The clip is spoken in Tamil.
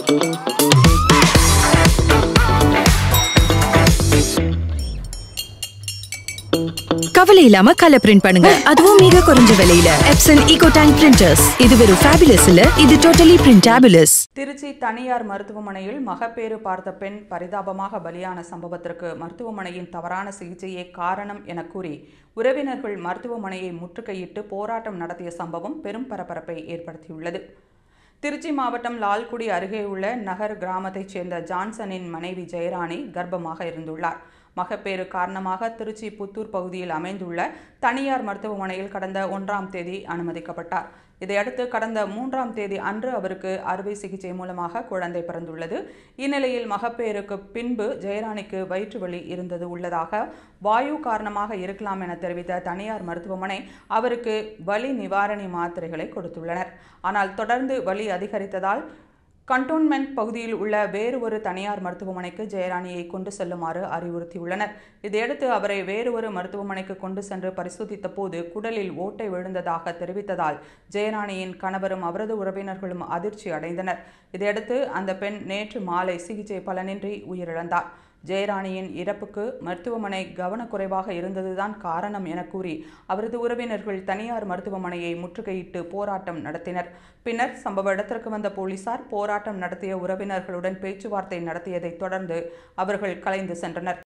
கவலை இல்லாம கலர் பிரிண்ட் பண்ணுங்க, அதுவும் மிக குறைஞ்ச விலையில. Epson EcoTank printers. இது வெறும் ஃபேபுலஸ் இல்ல, இது டோட்டலி பிரிண்டபிளஸ். திருச்சி தனியார் மருத்துவமனையில் மகப்பேறு பார்த்த பெண் பரிதாபமாக பலியான சம்பவத்திற்கு மருத்துவமனையின் தவறான சிகிச்சையே காரணம் என கூறி உறவினர்கள் மருத்துவமனையை முற்றுகையிட்டு போராட்டம் நடத்திய சம்பவம் பெரும் பரபரப்பை ஏற்படுத்தியுள்ளது. திருச்சி மாவட்டம் லால்குடி அருகே உள்ள நகர் கிராமத்தைச் சேர்ந்த ஜான்சனின் மனைவி ஜெயராணி கர்ப்பமாக இருந்துள்ளார். மகப்பேறு காரணமாக திருச்சி புத்தூர் பகுதியில் அமைந்துள்ள தனியார் மருத்துவமனையில் கடந்த 1ஆம் தேதி அனுமதிக்கப்பட்டார். இதையடுத்து கடந்த 3ஆம் தேதி அன்று அவருக்கு அறுவை சிகிச்சை மூலமாக குழந்தை பிறந்துள்ளது. இந்நிலையில் மகப்பேறுக்கு பின்பு ஜெயராணிக்கு வயிற்று வலி இருந்தது உள்ளதாக வாயு காரணமாக இருக்கலாம் என தெரிவித்த தனியார் மருத்துவமனை அவருக்கு வலி நிவாரணி மாத்திரைகளை கொடுத்துள்ளனர். ஆனால் தொடர்ந்து வலி அதிகரித்ததால் கண்டோன்மெண்ட் பகுதியில் உள்ள வேறு ஒரு தனியார் மருத்துவமனைக்கு ஜெயராணியை கொண்டு செல்லுமாறு அறிவுறுத்தியுள்ளனர். இதையடுத்து அவரை வேறு ஒரு மருத்துவமனைக்கு கொண்டு சென்று பரிசோதித்த போது குடலில் ஓட்டை விழுந்ததாக தெரிவித்ததால் ஜெயராணியின் கணவரும் அவரது உறவினர்களும் அதிர்ச்சி அடைந்தனர். இதையடுத்து அந்த பெண் நேற்று மாலை சிகிச்சை பலனின்றி உயிரிழந்தார். ஜெயராணியின் இறப்புக்கு மருத்துவமனை கவனக்குறைவாக இருந்ததுதான் காரணம் என கூறி அவரது உறவினர்கள் தனியார் மருத்துவமனையை முற்றுகையிட்டு போராட்டம் நடத்தினர். பின்னர் சம்பவ இடத்திற்கு வந்த போலீசார் போராட்டம் நடத்திய உறவினர்களுடன் பேச்சுவார்த்தை நடத்தியதை தொடர்ந்து அவர்கள் கலைந்து சென்றனர்.